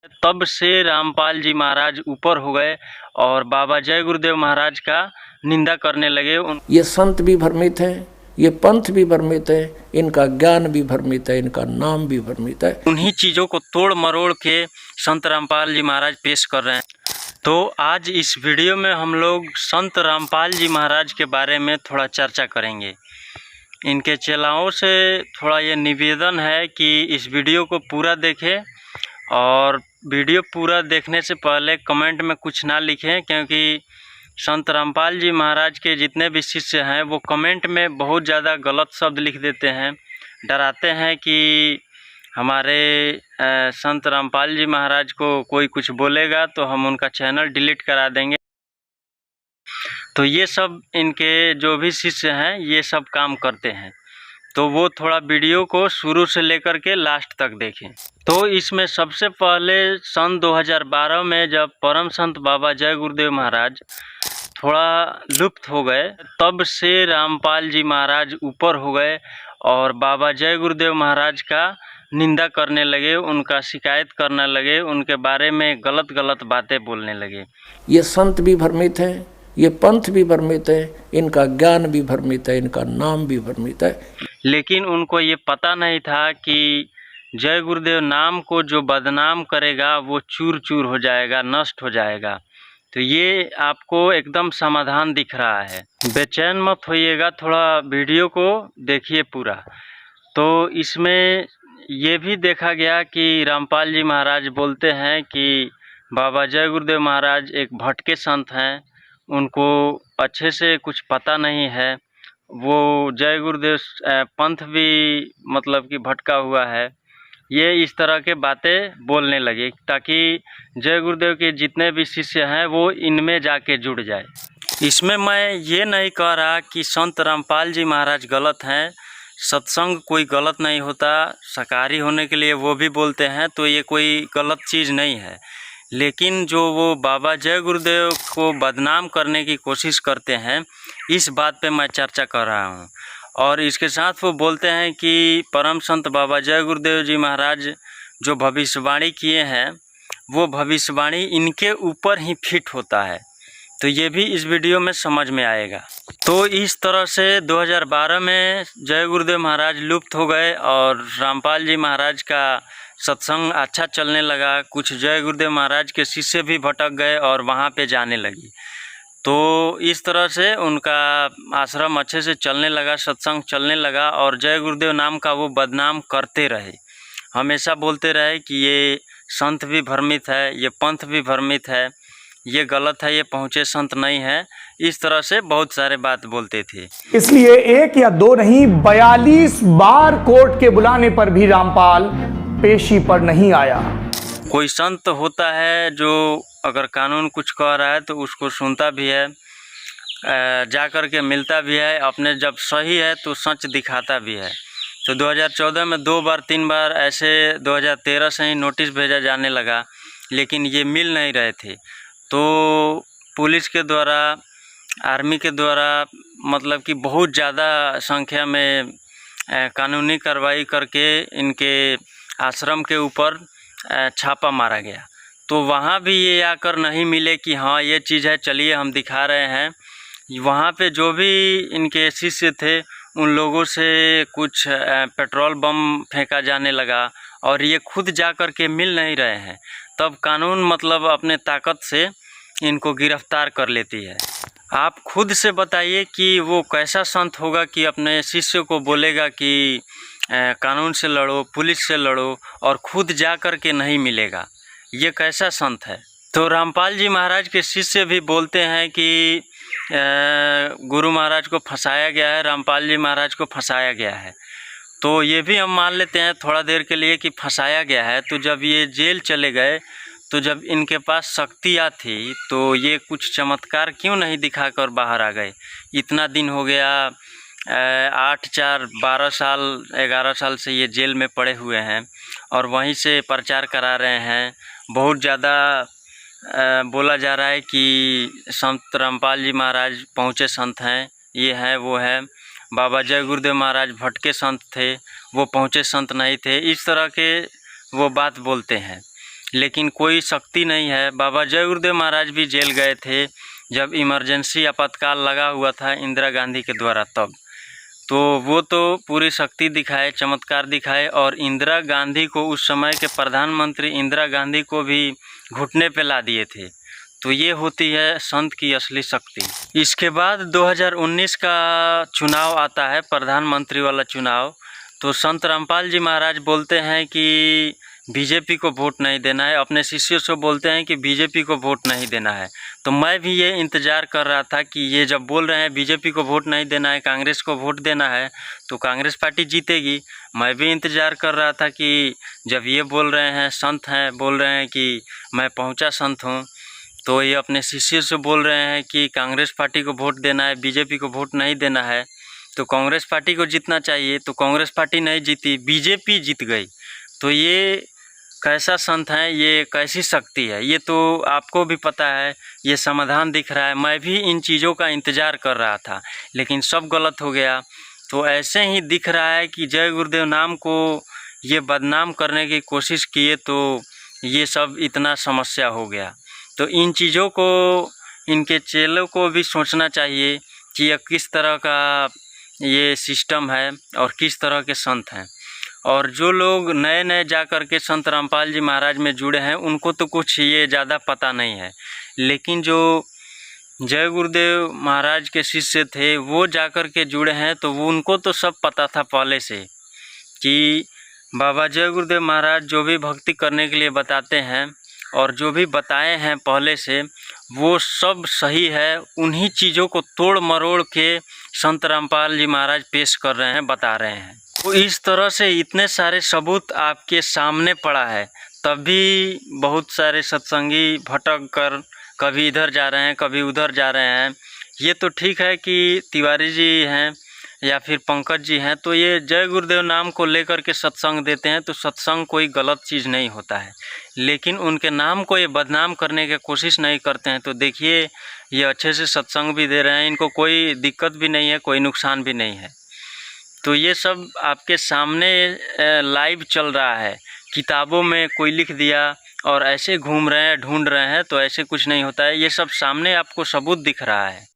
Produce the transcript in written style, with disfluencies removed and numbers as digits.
तब से रामपाल जी महाराज ऊपर हो गए और बाबा जय गुरुदेव महाराज का निंदा करने लगे। ये संत भी भ्रमित है, ये पंथ भी भ्रमित है, इनका ज्ञान भी भ्रमित है, इनका नाम भी भ्रमित है। उन्हीं चीज़ों को तोड़ मरोड़ के संत रामपाल जी महाराज पेश कर रहे हैं। तो आज इस वीडियो में हम लोग संत रामपाल जी महाराज के बारे में थोड़ा चर्चा करेंगे। इनके चेलाओं से थोड़ा ये निवेदन है कि इस वीडियो को पूरा देखें और वीडियो पूरा देखने से पहले कमेंट में कुछ ना लिखें, क्योंकि संत रामपाल जी महाराज के जितने भी शिष्य हैं वो कमेंट में बहुत ज़्यादा गलत शब्द लिख देते हैं, डराते हैं कि हमारे संत रामपाल जी महाराज को कोई कुछ बोलेगा तो हम उनका चैनल डिलीट करा देंगे। तो ये सब इनके जो भी शिष्य हैं ये सब काम करते हैं, तो वो थोड़ा वीडियो को शुरू से लेकर के लास्ट तक देखें। तो इसमें सबसे पहले सन 2012 में जब परम संत बाबा जय गुरुदेव महाराज थोड़ा लुप्त हो गए, तब से रामपाल जी महाराज ऊपर हो गए और बाबा जय गुरुदेव महाराज का निंदा करने लगे, उनका शिकायत करने लगे, उनके बारे में गलत गलत बातें बोलने लगे। ये संत भी भ्रमित है, ये पंथ भी भ्रमित है, इनका ज्ञान भी भ्रमित है, इनका नाम भी भ्रमित है। लेकिन उनको ये पता नहीं था कि जय गुरुदेव नाम को जो बदनाम करेगा वो चूर चूर हो जाएगा, नष्ट हो जाएगा। तो ये आपको एकदम समाधान दिख रहा है, बेचैन मत होइएगा, थोड़ा वीडियो को देखिए पूरा। तो इसमें ये भी देखा गया कि रामपाल जी महाराज बोलते हैं कि बाबा जय गुरुदेव महाराज एक भटके संत हैं, उनको अच्छे से कुछ पता नहीं है, वो जय गुरुदेव पंथ भी मतलब कि भटका हुआ है। ये इस तरह के बातें बोलने लगे ताकि जय गुरुदेव के जितने भी शिष्य हैं वो इनमें जाके जुड़ जाए। इसमें मैं ये नहीं कह रहा कि संत रामपाल जी महाराज गलत हैं, सत्संग कोई गलत नहीं होता, शाकाहारी होने के लिए वो भी बोलते हैं, तो ये कोई गलत चीज़ नहीं है। लेकिन जो वो बाबा जय गुरुदेव को बदनाम करने की कोशिश करते हैं, इस बात पे मैं चर्चा कर रहा हूँ। और इसके साथ वो बोलते हैं कि परम संत बाबा जय गुरुदेव जी महाराज जो भविष्यवाणी किए हैं वो भविष्यवाणी इनके ऊपर ही फिट होता है, तो ये भी इस वीडियो में समझ में आएगा। तो इस तरह से 2012 में जय गुरुदेव महाराज लुप्त हो गए और रामपाल जी महाराज का सत्संग अच्छा चलने लगा। कुछ जय गुरुदेव महाराज के शिष्य भी भटक गए और वहाँ पे जाने लगी। तो इस तरह से उनका आश्रम अच्छे से चलने लगा, सत्संग चलने लगा और जय गुरुदेव नाम का वो बदनाम करते रहे, हमेशा बोलते रहे कि ये संत भी भ्रमित है, ये पंथ भी भ्रमित है, ये गलत है, ये पहुँचे संत नहीं है। इस तरह से बहुत सारे बात बोलते थे। इसलिए एक या दो नहीं 42 बार कोर्ट के बुलाने पर भी रामपाल पेशी पर नहीं आया। कोई संत होता है जो अगर कानून कुछ कह रहा है तो उसको सुनता भी है, जा कर के मिलता भी है, अपने जब सही है तो सच दिखाता भी है। तो 2014 में 2 बार 3 बार ऐसे 2013 से ही नोटिस भेजा जाने लगा, लेकिन ये मिल नहीं रहे थे। तो पुलिस के द्वारा, आर्मी के द्वारा मतलब कि बहुत ज़्यादा संख्या में कानूनी कार्रवाई करके इनके आश्रम के ऊपर छापा मारा गया। तो वहाँ भी ये आकर नहीं मिले कि हाँ ये चीज़ है, चलिए हम दिखा रहे हैं। वहाँ पे जो भी इनके शिष्य थे उन लोगों से कुछ पेट्रोल बम फेंका जाने लगा और ये खुद जा कर के मिल नहीं रहे हैं। तब कानून मतलब अपने ताकत से इनको गिरफ्तार कर लेती है। आप खुद से बताइए कि वो कैसा संत होगा कि अपने शिष्य को बोलेगा कि कानून से लड़ो, पुलिस से लड़ो और खुद जा कर के नहीं मिलेगा, ये कैसा संत है। तो रामपाल जी महाराज के शिष्य भी बोलते हैं कि गुरु महाराज को फंसाया गया है, रामपाल जी महाराज को फंसाया गया है। तो ये भी हम मान लेते हैं थोड़ा देर के लिए कि फंसाया गया है। तो जब ये जेल चले गए, तो जब इनके पास शक्तियाँ थी तो ये कुछ चमत्कार क्यों नहीं दिखाकर बाहर आ गए। इतना दिन हो गया, 8, 4, 12 साल 11 साल से ये जेल में पड़े हुए हैं और वहीं से प्रचार करा रहे हैं। बहुत ज़्यादा बोला जा रहा है कि संत रामपाल जी महाराज पहुँचे संत हैं, ये हैं वो हैं। बाबा जय गुरुदेव महाराज भटके संत थे, वो पहुँचे संत नहीं थे। इस तरह के वो बात बोलते हैं। लेकिन कोई शक्ति नहीं है। बाबा जय गुरुदेव महाराज भी जेल गए थे जब इमरजेंसी आपातकाल लगा हुआ था इंदिरा गांधी के द्वारा, तब तो वो तो पूरी शक्ति दिखाए, चमत्कार दिखाए, और इंदिरा गांधी को, उस समय के प्रधानमंत्री इंदिरा गांधी को भी घुटने पे ला दिए थे। तो ये होती है संत की असली शक्ति। इसके बाद 2019 का चुनाव आता है, प्रधानमंत्री वाला चुनाव। तो संत रामपाल जी महाराज बोलते हैं कि बीजेपी को वोट नहीं देना है, अपने शिष्यों से बोलते हैं कि बीजेपी को वोट नहीं देना है। तो मैं भी ये इंतज़ार कर रहा था कि ये जब बोल रहे हैं बीजेपी को वोट नहीं देना है, कांग्रेस को वोट देना है, तो कांग्रेस पार्टी जीतेगी। मैं भी इंतज़ार कर रहा था कि जब ये बोल रहे हैं, संत हैं, बोल रहे हैं कि मैं पहुंचा संत हूं, तो ये अपने शिष्य से बोल रहे हैं कि कांग्रेस पार्टी को वोट देना है, बीजेपी को वोट नहीं देना है, तो कांग्रेस पार्टी को जीतना चाहिए। तो कांग्रेस पार्टी नहीं जीती, बीजेपी जीत गई। तो ये कैसा संत है, ये कैसी शक्ति है, ये तो आपको भी पता है। ये समाधान दिख रहा है। मैं भी इन चीज़ों का इंतज़ार कर रहा था, लेकिन सब गलत हो गया। तो ऐसे ही दिख रहा है कि जय गुरुदेव नाम को ये बदनाम करने की कोशिश किए, तो ये सब इतना समस्या हो गया। तो इन चीज़ों को इनके चेलों को भी सोचना चाहिए कि यह किस तरह का ये सिस्टम है और किस तरह के संत हैं। और जो लोग नए नए जा कर के संत रामपाल जी महाराज में जुड़े हैं, उनको तो कुछ ये ज़्यादा पता नहीं है, लेकिन जो जय गुरुदेव महाराज के शिष्य थे वो जा कर के जुड़े हैं, तो वो उनको तो सब पता था पहले से कि बाबा जय गुरुदेव महाराज जो भी भक्ति करने के लिए बताते हैं और जो भी बताए हैं पहले से, वो सब सही है। उन्हीं चीज़ों को तोड़ मरोड़ के संत रामपाल जी महाराज पेश कर रहे हैं, बता रहे हैं। तो इस तरह से इतने सारे सबूत आपके सामने पड़ा है, तब भी बहुत सारे सत्संगी भटक कर कभी इधर जा रहे हैं, कभी उधर जा रहे हैं। ये तो ठीक है कि तिवारी जी हैं या फिर पंकज जी हैं, तो ये जय गुरुदेव नाम को लेकर के सत्संग देते हैं, तो सत्संग कोई गलत चीज़ नहीं होता है, लेकिन उनके नाम को ये बदनाम करने की कोशिश नहीं करते हैं। तो देखिए, ये अच्छे से सत्संग भी दे रहे हैं, इनको कोई दिक्कत भी नहीं है, कोई नुकसान भी नहीं है। तो ये सब आपके सामने लाइव चल रहा है। किताबों में कोई लिख दिया और ऐसे घूम रहे हैं, ढूंढ रहे हैं, तो ऐसे कुछ नहीं होता है। ये सब सामने आपको सबूत दिख रहा है।